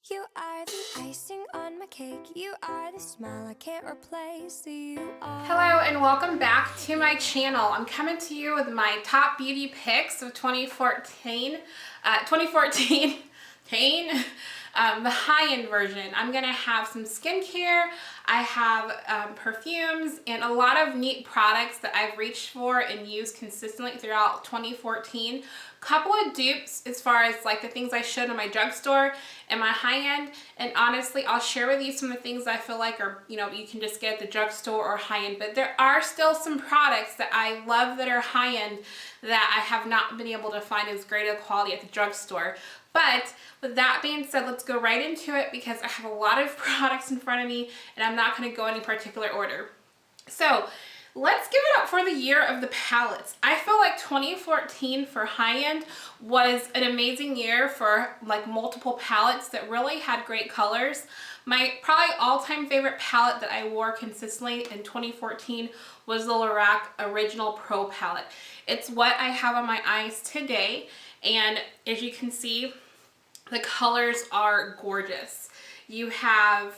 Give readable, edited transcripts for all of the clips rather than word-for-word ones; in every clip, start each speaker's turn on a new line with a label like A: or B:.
A: You are the icing on my cake. You are the smile I can't replace. You are.
B: Hello and welcome back to my channel. I'm coming to you with my top beauty picks of 2014. 2014, the high-end version. I'm gonna have some skincare. I have perfumes and a lot of neat products that I've reached for and used consistently throughout 2014. Couple of dupes as far as like the things I showed in my drugstore and my high-end, and honestly I'll share with you some of the things I feel like are, you can just get at the drugstore or high-end, but there are still some products that I love that are high-end that I have not been able to find as great a quality at the drugstore. But with that being said, let's go right into it because I have a lot of products in front of me and I'm not going to go in any particular order. So let's give it up for the year of the palettes. I feel like 2014 for high-end was an amazing year for like multiple palettes that really had great colors. My probably all-time favorite palette that I wore consistently in 2014 was the Lorac Original Pro palette. It's what I have on my eyes today, and as you can see, the colors are gorgeous. You have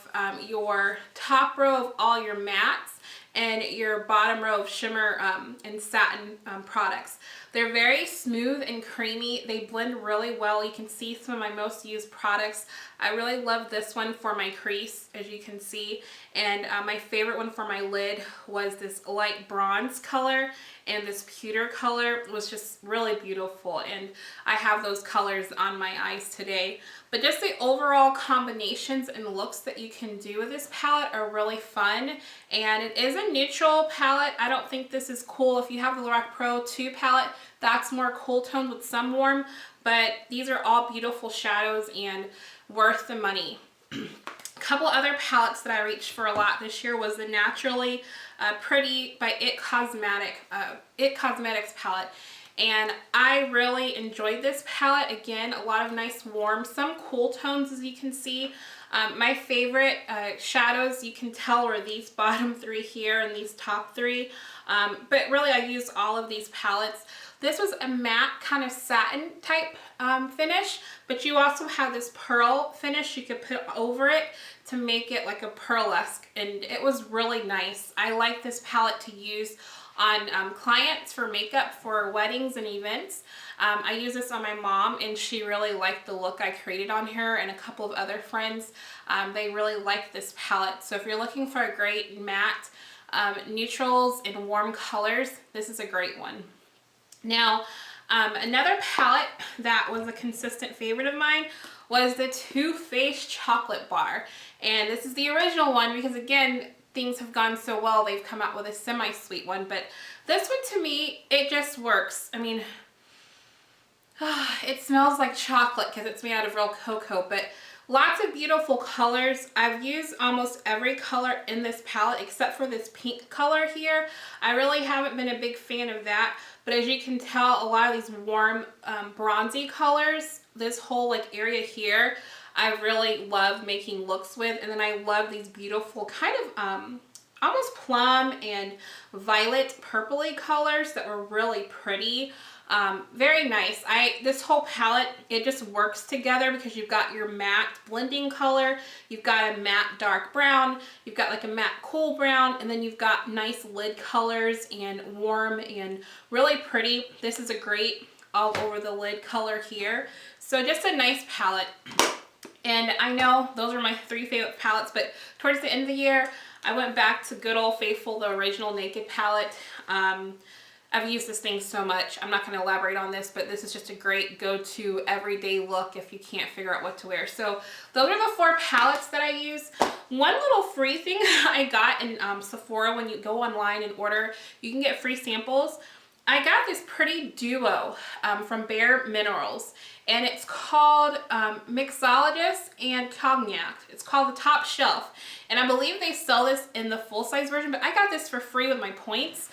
B: your top row of all your mattes and your bottom row of shimmer and satin products. They're very smooth and creamy. They blend really well. You can see some of my most used products. I really love this one for my crease, as you can see. And my favorite one for my lid was this light bronze color, and this pewter color was just really beautiful. And I have those colors on my eyes today. But just the overall combinations and looks that you can do with this palette are really fun. And it is a neutral palette. I don't think this is cool. If you have the Lorac Pro 2 palette, that's more cool tones with some warm. But these are all beautiful shadows and worth the money. A couple other palettes that I reached for a lot this year was the Naturally Pretty by It Cosmetics palette. And I really enjoyed this palette. Again, a lot of nice warm, some cool tones as you can see. My favorite shadows, you can tell, are these bottom three here and these top three. But really I used all of these palettes. This was a matte kind of satin type finish, but you also have this pearl finish you could put over it to make it like a pearlesque, and it was really nice. I like this palette to use on clients for makeup for weddings and events. I use this on my mom and she really liked the look I created on her, and a couple of other friends. They really liked this palette. So if you're looking for a great matte neutrals and warm colors, this is a great one. Now, another palette that was a consistent favorite of mine was the Too Faced Chocolate Bar. And this is the original one because, again, things have gone so well, they've come out with a semi-sweet one. But this one, to me, it just works. I mean, it smells like chocolate because it's made out of real cocoa, but lots of beautiful colors. I've used almost every color in this palette except for this pink color here. I really haven't been a big fan of that, but as you can tell, a lot of these warm bronzy colors, this whole like area here, I really love making looks with. And then I love these beautiful kind of almost plum and violet purpley colors that were really pretty. Very nice. This whole palette, it just works together because you've got your matte blending color, you've got a matte dark brown, you've got like a matte cool brown, and then you've got nice lid colors and warm and really pretty. This is a great all over the lid color here. So just a nice palette. And I know those are my three favorite palettes, but towards the end of the year, I went back to good old faithful, the original Naked palette. I've used this thing so much. I'm not going to elaborate on this, but this is just a great go-to everyday look if you can't figure out what to wear. So those are the four palettes that I use. One little free thing I got in Sephora, when you go online and order, you can get free samples. I got this pretty duo from Bare Minerals, and it's called Mixologist and Cognac. It's called the Top Shelf, and I believe they sell this in the full-size version, but I got this for free with my points.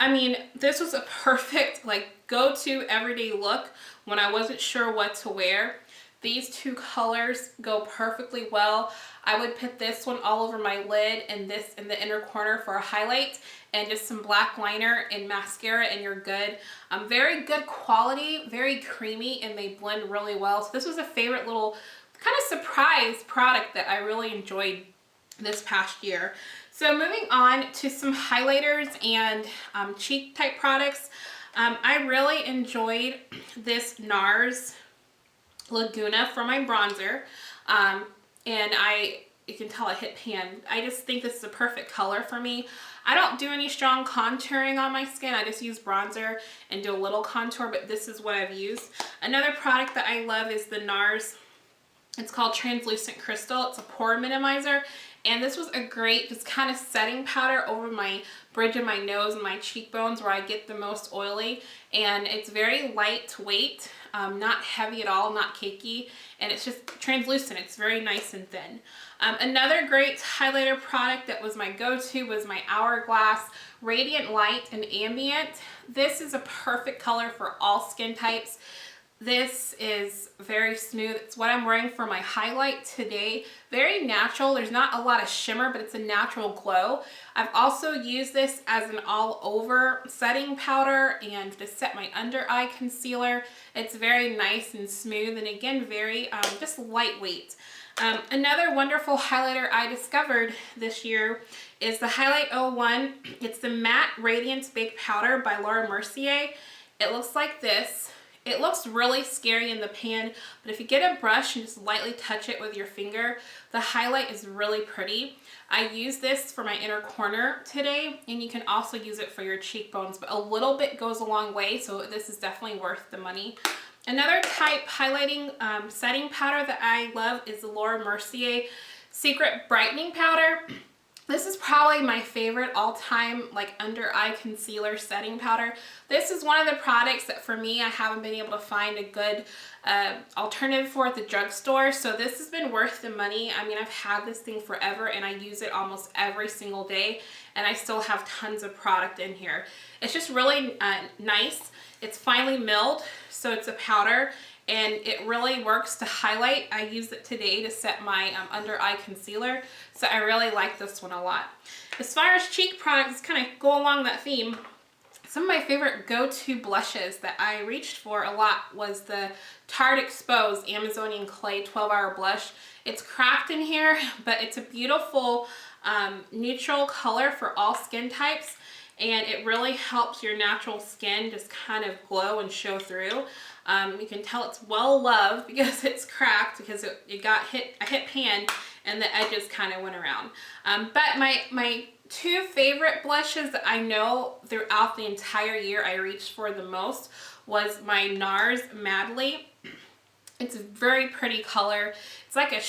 B: I mean, this was a perfect like go-to everyday look when I wasn't sure what to wear. These two colors go perfectly well. I would put this one all over my lid and this in the inner corner for a highlight, and just some black liner and mascara, and you're good. Very good quality, very creamy, and they blend really well. So this was a favorite little kind of surprise product that I really enjoyed this past year. So moving on to some highlighters and cheek type products. I really enjoyed this NARS Laguna for my bronzer. And you can tell I hit pan. I just think this is a perfect color for me. I don't do any strong contouring on my skin. I just use bronzer and do a little contour, but this is what I've used. Another product that I love is the NARS. It's called Translucent Crystal. It's a pore minimizer. And this was a great just kind of setting powder over my bridge of my nose and my cheekbones where I get the most oily. And it's very lightweight, not heavy at all, not cakey. And it's just translucent. It's very nice and thin. Another great highlighter product that was my go-to was my Hourglass Radiant Light and Ambient. This is a perfect color for all skin types. This is very smooth. It's what I'm wearing for my highlight today. Very natural. There's not a lot of shimmer, but it's a natural glow. I've also used this as an all-over setting powder and to set my under eye concealer. It's very nice and smooth, and again, very just lightweight. Another wonderful highlighter I discovered this year is the Highlight 01. It's the Matte Radiance Baked Powder by Laura Mercier. It looks like this. It looks really scary in the pan, but if you get a brush and just lightly touch it with your finger, the highlight is really pretty. I use this for my inner corner today, and you can also use it for your cheekbones, but a little bit goes a long way, so this is definitely worth the money. Another type highlighting setting powder that I love is the Laura Mercier Secret Brightening Powder. This is probably my favorite all-time like under eye concealer setting powder. This is one of the products that for me I haven't been able to find a good alternative for at the drugstore. So this has been worth the money. I mean, I've had this thing forever and I use it almost every single day, and I still have tons of product in here. It's just really nice. It's finely milled, so it's a powder, and it really works to highlight. I used it today to set my under eye concealer, so I really like this one a lot. As far as cheek products kind of go along that theme, some of my favorite go-to blushes that I reached for a lot was the Tarte Exposed Amazonian Clay 12-Hour Blush. It's cracked in here, but it's a beautiful neutral color for all skin types. And it really helps your natural skin just kind of glow and show through. You can tell it's well loved because it's cracked, because I hit pan and the edges kind of went around. But my two favorite blushes that I know throughout the entire year I reached for the most was my NARS Madly. It's a very pretty color. It's like a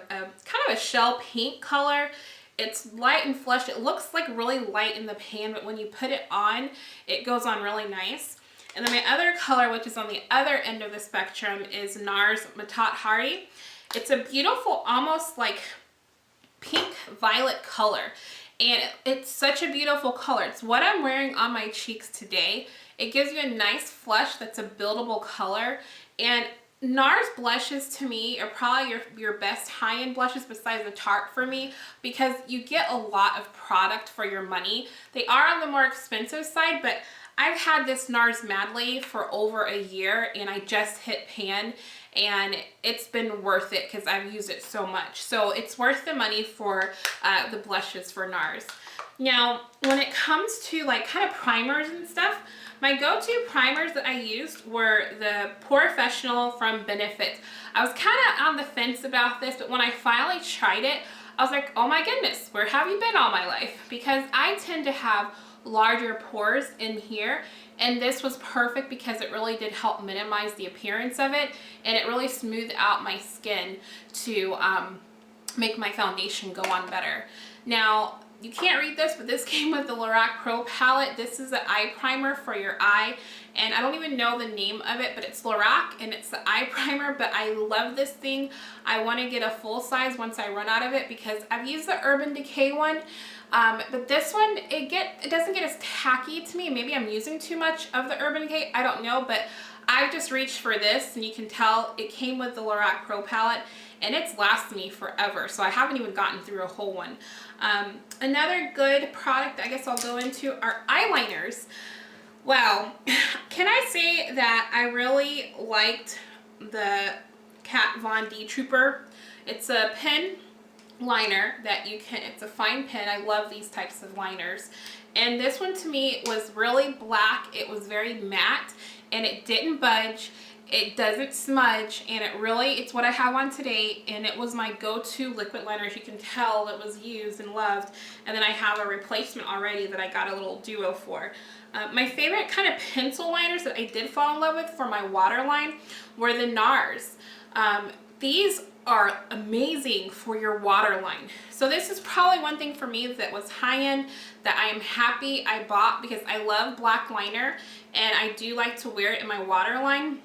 B: kind of a shell pink color. It's light and flush. It looks like really light in the pan, but when you put it on, it goes on really nice. And then my other color, which is on the other end of the spectrum, is NARS Matat Hari. It's a beautiful, almost like pink violet color. And it's such a beautiful color. It's what I'm wearing on my cheeks today. It gives you a nice flush that's a buildable color. And NARS blushes to me are probably your best high-end blushes besides the Tarte for me, because you get a lot of product for your money. They are on the more expensive side, but I've had this NARS Madly for over a year and I just hit pan, and it's been worth it because I've used it so much. So it's worth the money for the blushes for NARS. Now, when it comes to like kind of primers and stuff, my go-to primers that I used were the POREfessional from Benefit. I was kind of on the fence about this, but when I finally tried it, I was like, oh my goodness, where have you been all my life? Because I tend to have larger pores in here, and this was perfect because it really did help minimize the appearance of it, and it really smoothed out my skin to make my foundation go on better. Now, you can't read this, but this came with the Lorac Pro palette. This is the eye primer for your eye, and I don't even know the name of it, but it's Lorac and it's the eye primer. But I love this thing. I want to get a full size once I run out of it because I've used the Urban Decay one, but this one, it doesn't get as tacky to me. Maybe I'm using too much of the Urban Decay, I don't know, but I've just reached for this, and you can tell it came with the Lorac Pro palette, and it's lasted me forever, so I haven't even gotten through a whole one. Another good product I guess I'll go into are eyeliners. Well, can I say that I really liked the Kat Von D Trooper. It's a pen liner that you can, it's a fine pen. I love these types of liners. And this one to me was really black. It was very matte and it didn't budge. It doesn't smudge, and it's what I have on today, and it was my go-to liquid liner. As you can tell, it was used and loved. And then I have a replacement already that I got a little duo for. My favorite kind of pencil liners that I did fall in love with for my waterline were the NARS. These are amazing for your waterline. So this is probably one thing for me that was high-end that I am happy I bought, because I love black liner and I do like to wear it in my waterline.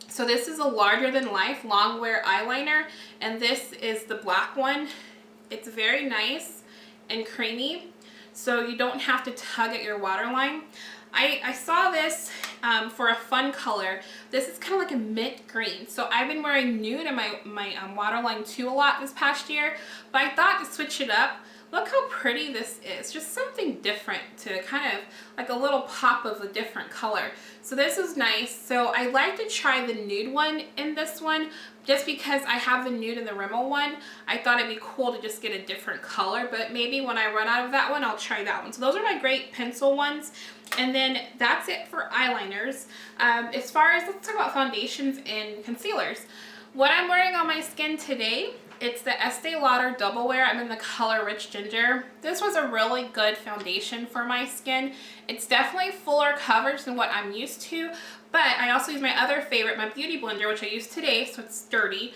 B: So this is a larger than life long wear eyeliner, and this is the black one. It's very nice and creamy, so you don't have to tug at your waterline. I saw this for a fun color. This is kind of like a mint green. So I've been wearing nude in my waterline too a lot this past year, but I thought to switch it up. Look how pretty this is. Just something different, to kind of like a little pop of a different color. So this is nice. So I like to try the nude one in this one, just because I have the nude and the Rimmel one. I thought it'd be cool to just get a different color, but maybe when I run out of that one, I'll try that one. So those are my great pencil ones. And then that's it for eyeliners. As far as, let's talk about foundations and concealers. What I'm wearing on my skin today, it's the Estee Lauder Double Wear. I'm in the color Rich Ginger. This was a really good foundation for my skin. It's definitely fuller coverage than what I'm used to, but I also use my other favorite, my Beauty Blender, which I use today, so it's sturdy.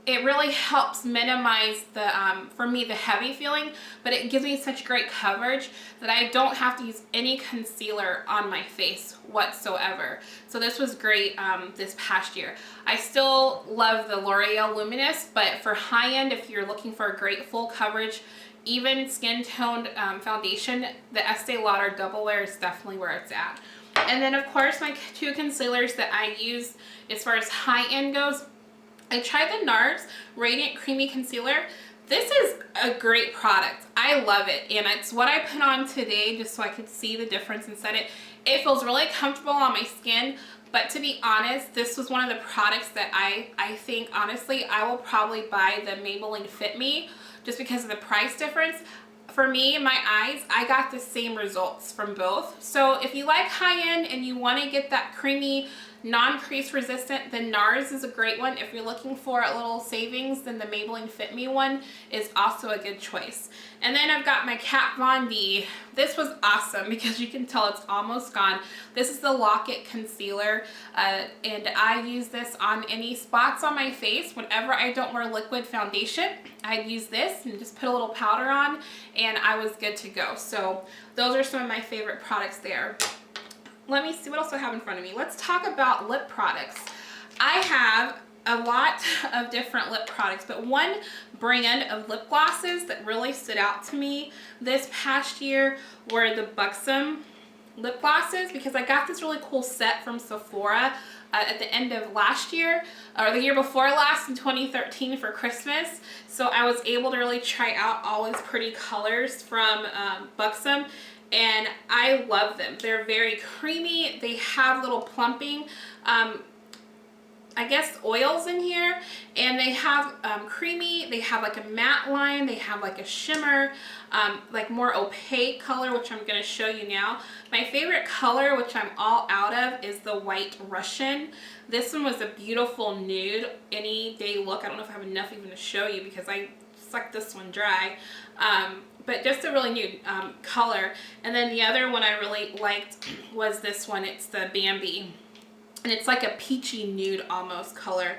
B: It really helps minimize the, for me, the heavy feeling, but it gives me such great coverage that I don't have to use any concealer on my face whatsoever. So this was great this past year. I still love the L'Oreal Luminous, but for high end, if you're looking for a great full coverage, even skin toned foundation, the Estee Lauder Double Wear is definitely where it's at. And then of course my two concealers that I use as far as high end goes, I tried the NARS Radiant Creamy Concealer. This is a great product. I love it, and it's what I put on today just so I could see the difference and set it. It feels really comfortable on my skin, but to be honest, this was one of the products that I think, honestly, I will probably buy the Maybelline Fit Me just because of the price difference. For me, in my eyes, I got the same results from both. So if you like high-end and you want to get that creamy, non-crease resistant, then NARS is a great one. If you're looking for a little savings, then the Maybelline Fit Me one is also a good choice. And then I've got my Kat Von D. This was awesome because you can tell it's almost gone. This is the Lock It Concealer, and I use this on any spots on my face. Whenever I don't wear liquid foundation, I'd use this and just put a little powder on, and I was good to go. So those are some of my favorite products there. Let me see what else I have in front of me. Let's talk about lip products. I have a lot of different lip products, but one brand of lip glosses that really stood out to me this past year were the Buxom lip glosses, because I got this really cool set from Sephora at the end of last year, or the year before last in 2013 for Christmas. So I was able to really try out all these pretty colors from Buxom. And I love them. They're very creamy. They have little plumping, I guess, oils in here. And they have creamy, they have like a matte line, they have like a shimmer, like more opaque color, which I'm going to show you now. My favorite color, which I'm all out of, is the White Russian. This one was a beautiful nude, any day look. I don't know if I have enough even to show you because I sucked this one dry. But just a really nude color. And then the other one I really liked was this one. It's the Bambi. And it's like a peachy nude almost color.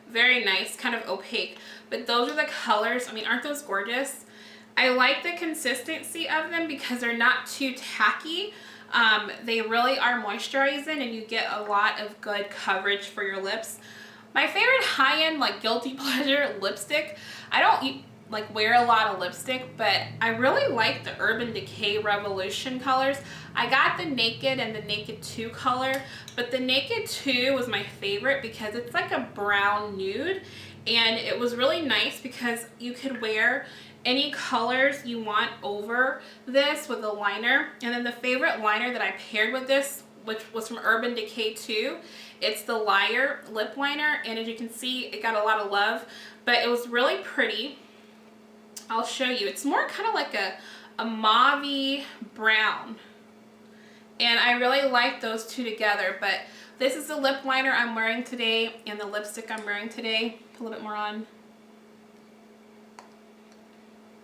B: Very nice, kind of opaque. But those are the colors. I mean, aren't those gorgeous? I like the consistency of them because they're not too tacky. They really are moisturizing, and you get a lot of good coverage for your lips. My favorite high-end, like, guilty pleasure lipstick, I don't like wear a lot of lipstick, but I really like the Urban Decay Revolution colors. I got the Naked and the Naked 2 color, but the Naked 2 was my favorite because it's like a brown nude, and it was really nice because you could wear any colors you want over this with a liner. And then the favorite liner that I paired with this, which was from Urban Decay 2, It's the Liar lip liner, and as you can see, it got a lot of love, but it was really pretty. I'll show you. It's more kind of like a mauve-y brown, and I really like those two together. But this is the lip liner I'm wearing today and the lipstick I'm wearing today. Put a little bit more on.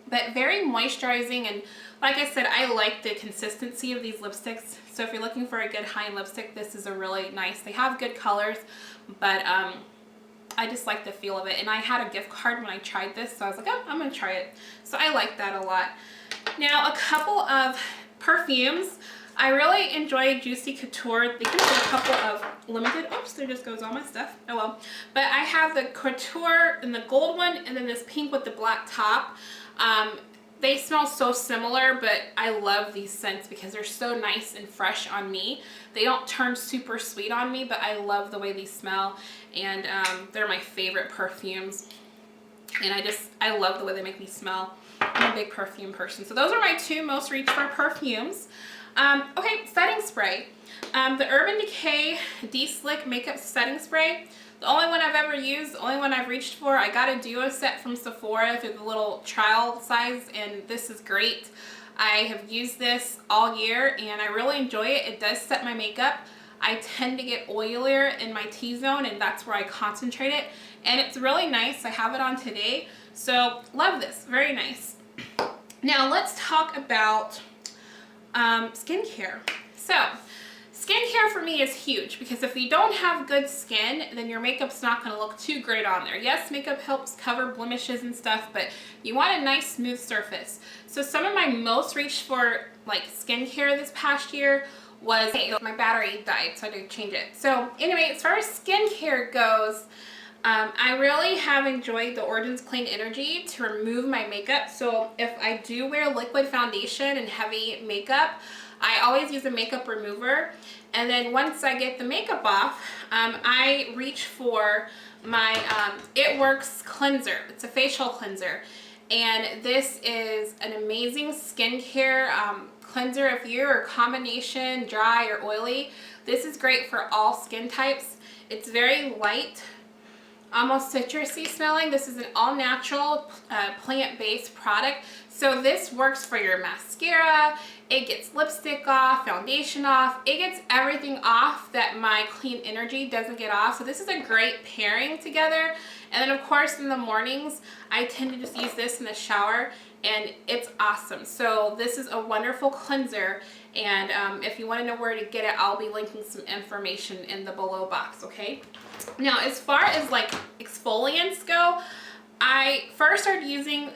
B: But very moisturizing, and like I said, I like the consistency of these lipsticks. So if you're looking for a good high-end lipstick, this is a really nice. They have good colors, but I just like the feel of it. And I had a gift card when I tried this, so I was like, oh, I'm gonna try it. So I like that a lot. Now, a couple of perfumes. I really enjoy Juicy Couture. They come with a couple of limited, oops, there just goes all my stuff. Oh well. But I have the Couture and the gold one, and then this pink with the black top. They smell so similar, but I love these scents because they're so nice and fresh on me. They don't turn super sweet on me, but I love the way these smell, and they're my favorite perfumes. And I love the way they make me smell. I'm a big perfume person. So those are my two most reached for perfumes. Okay, setting spray. The Urban Decay De-Slick Makeup Setting Spray. The only one I've ever used, the only one I've reached for. I got a duo set from Sephora through the little trial size, and this is great. I have used this all year, and I really enjoy it. It does set my makeup. I tend to get oilier in my T-zone, and that's where I concentrate it. And it's really nice. I have it on today, so love this. Very nice. Now let's talk about skincare. So skincare for me is huge, because if you don't have good skin, then your makeup's not going to look too great on there. Yes, makeup helps cover blemishes and stuff, but you want a nice smooth surface. So some of my most reached for like skincare this past year was, my battery died, so I had to change it. So anyway, as far as skincare goes, I really have enjoyed the Origins Clean Energy to remove my makeup. So if I do wear liquid foundation and heavy makeup, I always use a makeup remover. And then once I get the makeup off, I reach for my It Works cleanser. It's a facial cleanser. And this is an amazing skincare cleanser. If you're a combination dry or oily, this is great for all skin types. It's very light, almost citrusy smelling. This is an all-natural plant-based product. So this works for your mascara. It gets lipstick off, foundation off. It gets everything off that my Clean Energy doesn't get off. So this is a great pairing together. And then of course in the mornings, I tend to just use this in the shower, and it's awesome. So this is a wonderful cleanser, and if you want to know where to get it, I'll be linking some information in the below box, okay? Now, as far as like exfoliants go, I first started using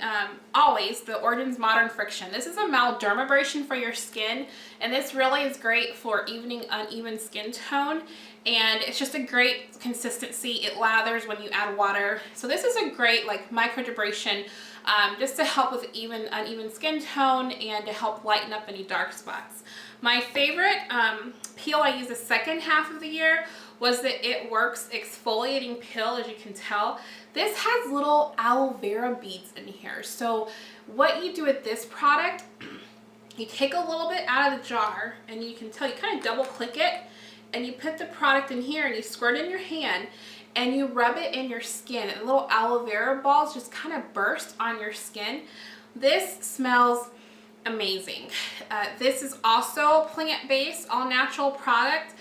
B: always the Origins Modern Friction. This is a mild dermabrasion for your skin, and this really is great for evening uneven skin tone, and it's just a great consistency. It lathers when you add water. So this is a great like microdermabrasion just to help with even uneven skin tone and to help lighten up any dark spots. My favorite peel I use the second half of the year was the It Works exfoliating peel. As you can tell, this has little aloe vera beads in here. So what you do with this product, you take a little bit out of the jar, and you can tell, you kind of double click it, and you put the product in here, and you squirt it in your hand, and you rub it in your skin, and little aloe vera balls just kind of burst on your skin. This smells amazing. This is also plant-based, all-natural product.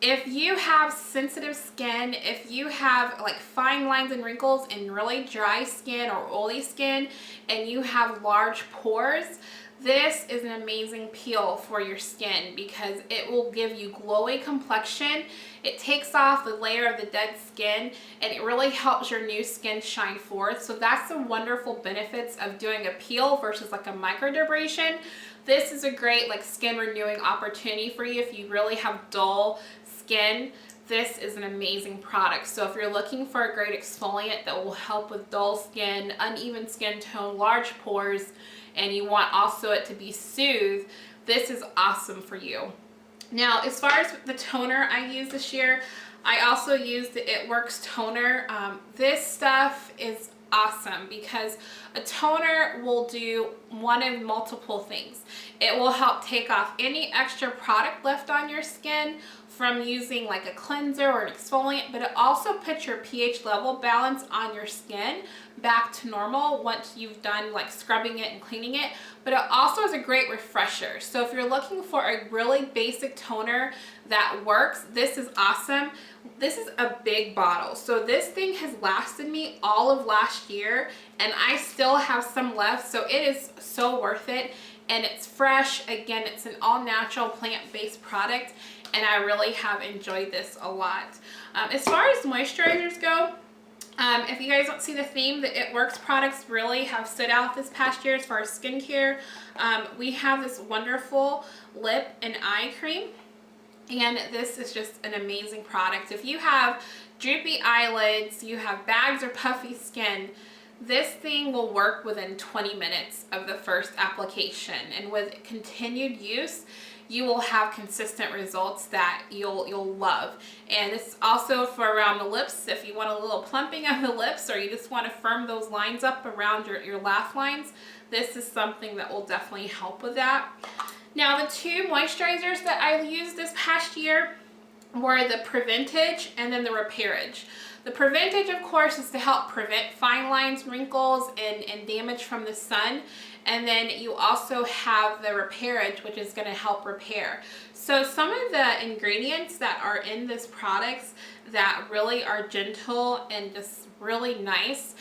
B: If you have sensitive skin, if you have like fine lines and wrinkles and really dry skin or oily skin, and you have large pores, this is an amazing peel for your skin because it will give you glowy complexion. It takes off the layer of the dead skin, and it really helps your new skin shine forth. So that's the wonderful benefits of doing a peel versus like a microdermabrasion. This is a great like skin renewing opportunity for you if you really have dull skin. This is an amazing product. So if you're looking for a great exfoliant that will help with dull skin, uneven skin tone, large pores, and you want also it to be soothed, this is awesome for you. Now, as far as the toner I use this year, I also use the It Works toner. This stuff is awesome because a toner will do one of multiple things. It will help take off any extra product left on your skin from using like a cleanser or an exfoliant, but it also puts your pH level balance on your skin back to normal once you've done like scrubbing it and cleaning it. But it also is a great refresher. So if you're looking for a really basic toner that works, this is awesome. This is a big bottle. So this thing has lasted me all of last year and I still have some left. So it is so worth it. And it's fresh. Again, it's an all natural plant-based product. And I really have enjoyed this a lot. As far as moisturizers go, if you guys don't see the theme, the It Works products really have stood out this past year as far as skincare. We have this wonderful lip and eye cream. And this is just an amazing product. If you have droopy eyelids, you have bags or puffy skin, this thing will work within 20 minutes of the first application. And with continued use, you will have consistent results that you'll love. And it's also for around the lips. If you want a little plumping of the lips or you just want to firm those lines up around your laugh lines, this is something that will definitely help with that. Now the two moisturizers that I used this past year were the Preventage and then the Repairage. The Preventage, of course, is to help prevent fine lines, wrinkles, and damage from the sun. And then you also have the Repairage, which is going to help repair. So some of the ingredients that are in this products that really are gentle and just really nice.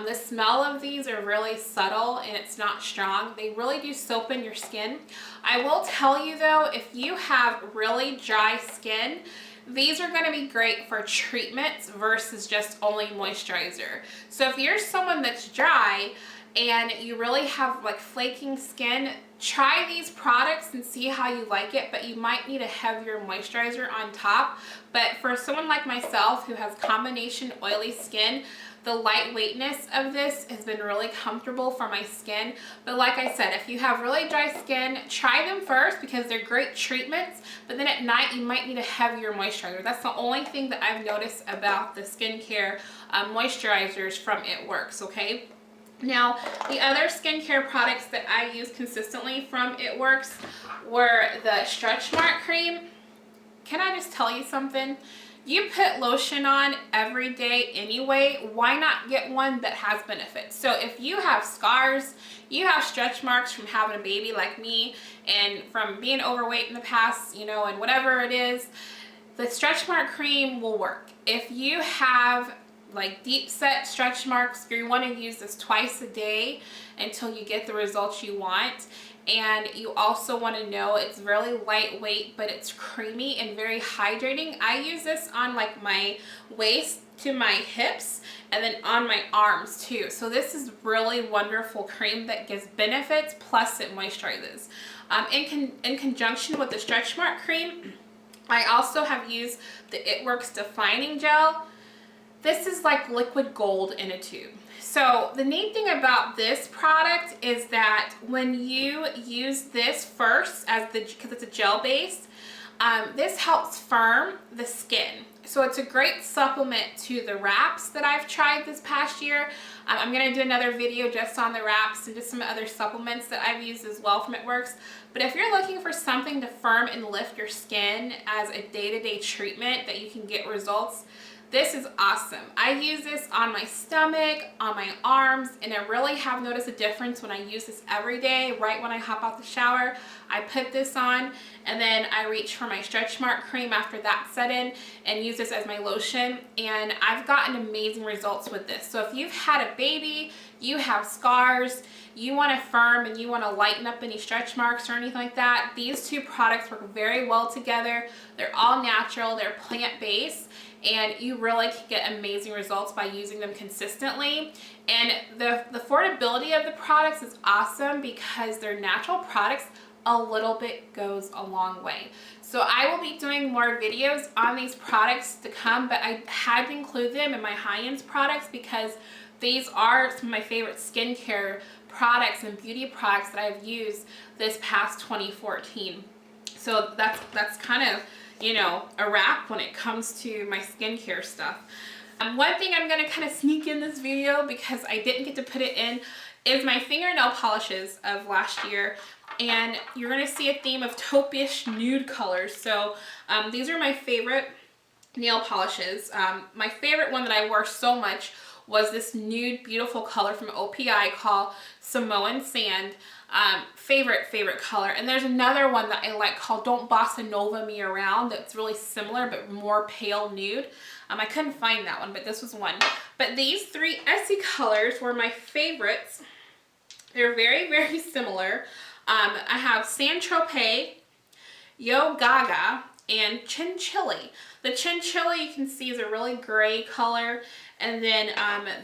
B: The smell of these are really subtle and it's not strong. They really do soap in your skin. I will tell you though, if you have really dry skin, these are going to be great for treatments versus just only moisturizer. So if you're someone that's dry and you really have like flaking skin, try these products and see how you like it, but you might need a heavier moisturizer on top. But for someone like myself who has combination oily skin, the lightweightness of this has been really comfortable for my skin. But like I said, if you have really dry skin, try them first because they're great treatments. But then at night, you might need a heavier moisturizer. That's the only thing that I've noticed about the skincare moisturizers from It Works, okay? Now, the other skincare products that I use consistently from It Works were the Stretch Mark Cream. Can I just tell you something? You put lotion on every day anyway, why not get one that has benefits? So if you have scars, you have stretch marks from having a baby like me and from being overweight in the past, you know, and whatever it is, the Stretch Mark Cream will work. If you have like deep set stretch marks, you want to use this twice a day until you get the results you want. And you also want to know it's really lightweight, but it's creamy and very hydrating. I use this on like my waist to my hips and then on my arms too. So this is really wonderful cream that gives benefits plus it moisturizes. In conjunction with the Stretch Mark Cream, I also have used the It Works Defining Gel. This is like liquid gold in a tube. So the neat thing about this product is that when you use this first, because it's a gel base, this helps firm the skin. So it's a great supplement to the wraps that I've tried this past year. I'm going to do another video just on the wraps and just some other supplements that I've used as well from It Works. But if you're looking for something to firm and lift your skin as a day-to-day treatment that you can get results, this is awesome. I use this on my stomach, on my arms, and I really have noticed a difference when I use this every day. Right when I hop out the shower, I put this on, and then I reach for my Stretch Mark Cream after that set in and use this as my lotion, and I've gotten amazing results with this. So if you've had a baby, you have scars, you want to firm and you want to lighten up any stretch marks or anything like that, these two products work very well together. They're all natural, they're plant-based, and you really can get amazing results by using them consistently. And the affordability of the products is awesome because they're natural products. A little bit goes a long way. So I will be doing more videos on these products to come, but I had to include them in my high-end products because these are some of my favorite skincare products and beauty products that I've used this past 2014. So that's kind of, you know, a wrap when it comes to my skincare stuff. One thing I'm going to kind of sneak in this video because I didn't get to put it in is my fingernail polishes of last year. and you're gonna see a theme of taupe-ish nude colors. So these are my favorite nail polishes. My favorite one that I wore so much was this nude beautiful color from OPI called Samoan Sand. Favorite color. And there's another one that I like called Don't Bossa Nova Me Around that's really similar but more pale nude. I couldn't find that one, but this was one. But these three Essie colors were my favorites. They're very similar. I have San Tropez, Yo Gaga, and Chinchilli. The Chinchilli you can see is a really gray color, and then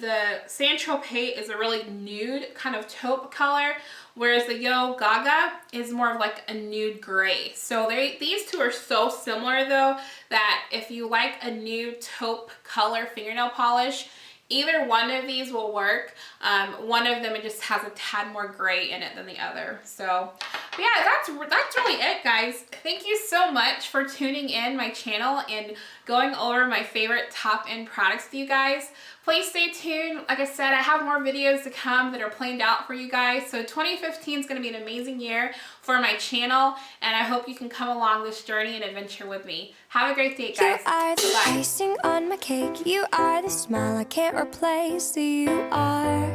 B: the San Tropez is a really nude kind of taupe color, whereas the Yo Gaga is more of like a nude gray. So these two are so similar though that if you like a nude taupe color fingernail polish, either one of these will work. One of them, it just has a tad more gray in it than the other. So yeah, that's really it, guys. Thank you so much for tuning in my channel and going over my favorite top-end products with you guys. Please stay tuned. Like I said, I have more videos to come that are planned out for you guys. So 2015 is going to be an amazing year for my channel, and I hope you can come along this journey and adventure with me. Have a great day, guys.
A: You are the
B: Bye.
A: icing on my cake. You are the smile I can't replace. You are.